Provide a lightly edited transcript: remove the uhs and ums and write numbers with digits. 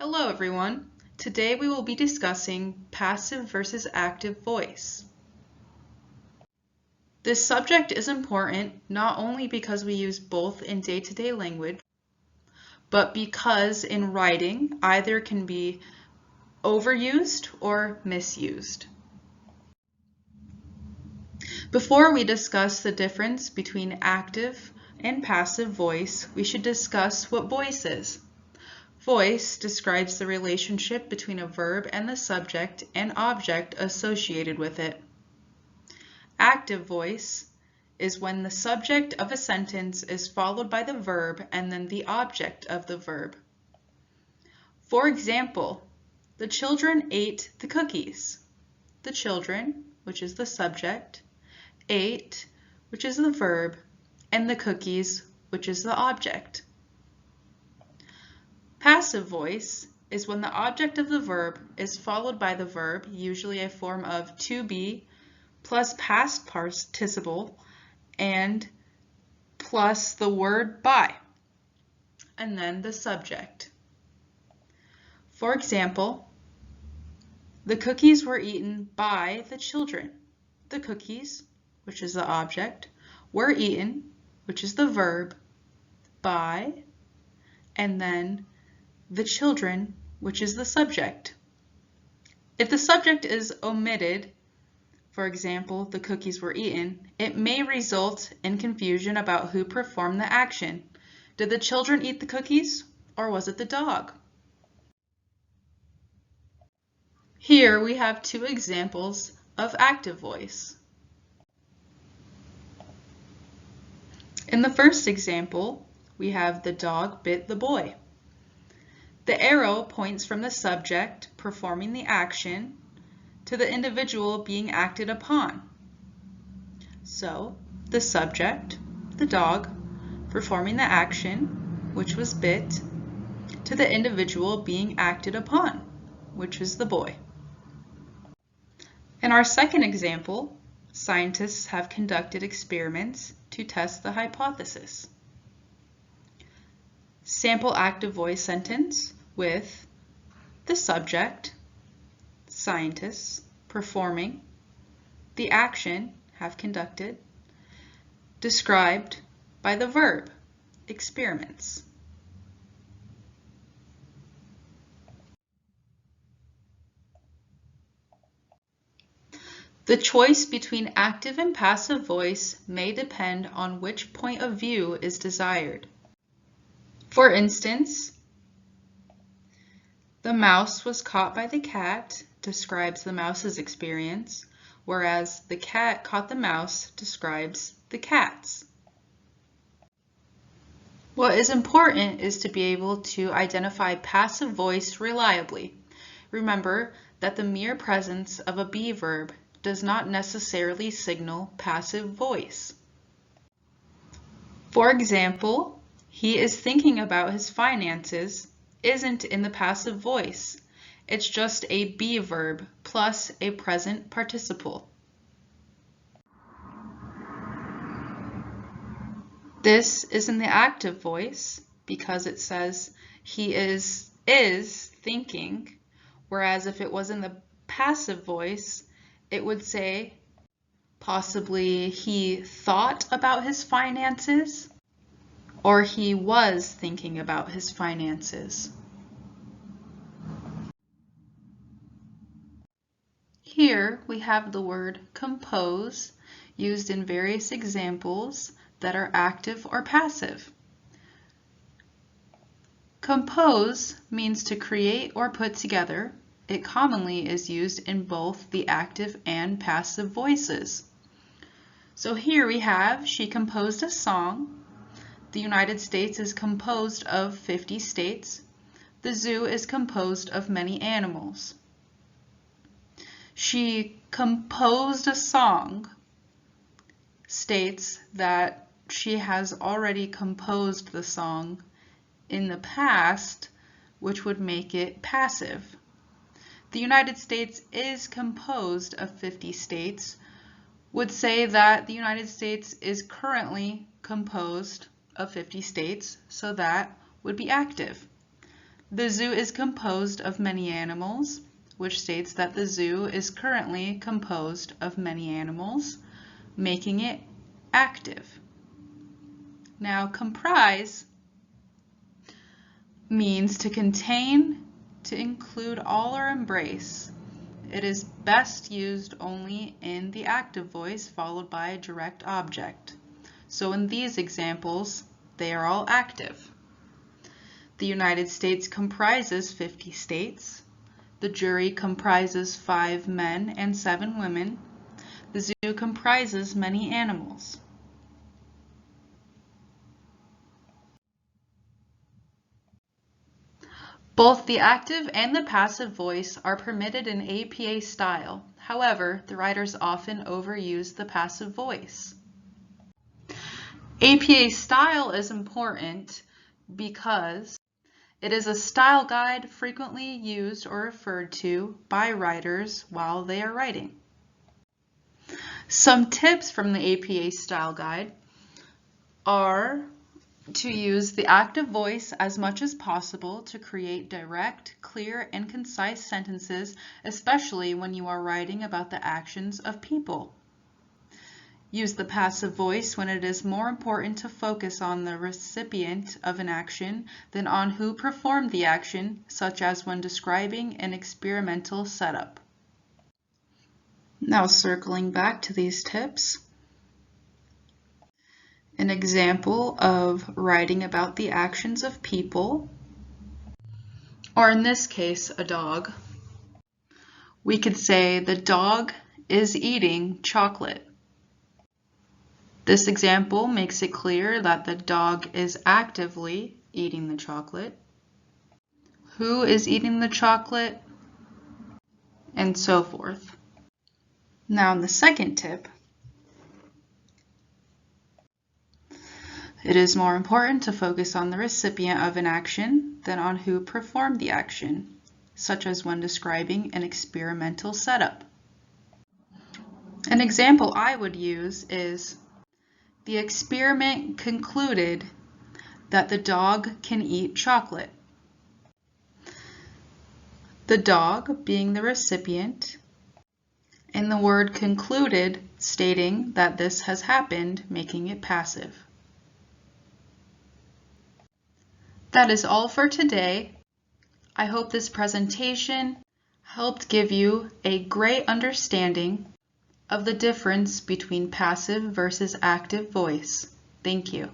Hello everyone. Today we will be discussing passive versus active voice. This subject is important not only because we use both in day-to-day language, but because in writing either can be overused or misused. Before we discuss the difference between active and passive voice, we should discuss what voice is. Voice describes the relationship between a verb and the subject and object associated with it. Active voice is when the subject of a sentence is followed by the verb and then the object of the verb. For example, the children ate the cookies. The children, which is the subject, ate, which is the verb, and the cookies, which is the object. Passive voice is when the object of the verb is followed by the verb, usually a form of to be plus past participle and plus the word by, and then the subject. For example, the cookies were eaten by the children. The cookies, which is the object, were eaten, which is the verb, by, and then the children, which is the subject. If the subject is omitted, for example, the cookies were eaten, it may result in confusion about who performed the action. Did the children eat the cookies, or was it the dog? Here we have two examples of active voice. In the first example, we have the dog bit the boy. The arrow points from the subject performing the action to the individual being acted upon. So, the subject, the dog, performing the action, which was bit, to the individual being acted upon, which was the boy. In our second example, scientists have conducted experiments to test the hypothesis. Sample active voice sentence with the subject, scientists, performing, the action, have conducted, described by the verb, experiments. The choice between active and passive voice may depend on which point of view is desired. For instance, the mouse was caught by the cat describes the mouse's experience, whereas the cat caught the mouse describes the cat's. What is important is to be able to identify passive voice reliably. Remember that the mere presence of a be verb does not necessarily signal passive voice. For example, he is thinking about his finances isn't in the passive voice. It's just a be verb plus a present participle. This is in the active voice because it says he is thinking, whereas if it was in the passive voice, it would say possibly he thought about his finances or he was thinking about his finances. Here we have the word compose used in various examples that are active or passive. Compose means to create or put together. It commonly is used in both the active and passive voices. So here we have, she composed a song. The United States is composed of 50 states. The zoo is composed of many animals. She composed a song states that she has already composed the song in the past, which would make it passive. The United States is composed of 50 states would say that the United States is currently composed of 50 states, so that would be active. The zoo is composed of many animals, which states that the zoo is currently composed of many animals, making it active. Now, comprise means to contain, to include all or embrace. It is best used only in the active voice followed by a direct object. So in these examples, they are all active. The United States comprises 50 states. The jury comprises 5 men and 7 women. The zoo comprises many animals. Both the active and the passive voice are permitted in APA style. However, the writers often overuse the passive voice. APA style is important because it is a style guide frequently used or referred to by writers while they are writing. Some tips from the APA style guide are to use the active voice as much as possible to create direct, clear, and concise sentences, especially when you are writing about the actions of people. Use the passive voice when it is more important to focus on the recipient of an action than on who performed the action, such as when describing an experimental setup. Now, circling back to these tips. An example of writing about the actions of people, or in this case, a dog. We could say the dog is eating chocolate. This example makes it clear that the dog is actively eating the chocolate. Who is eating the chocolate? And so forth. Now, in the second tip, it is more important to focus on the recipient of an action than on who performed the action, such as when describing an experimental setup. An example I would use is, the experiment concluded that the dog can eat chocolate. The dog being the recipient, and the word concluded stating that this has happened, making it passive. That is all for today. I hope this presentation helped give you a great understanding of the difference between passive versus active voice. Thank you.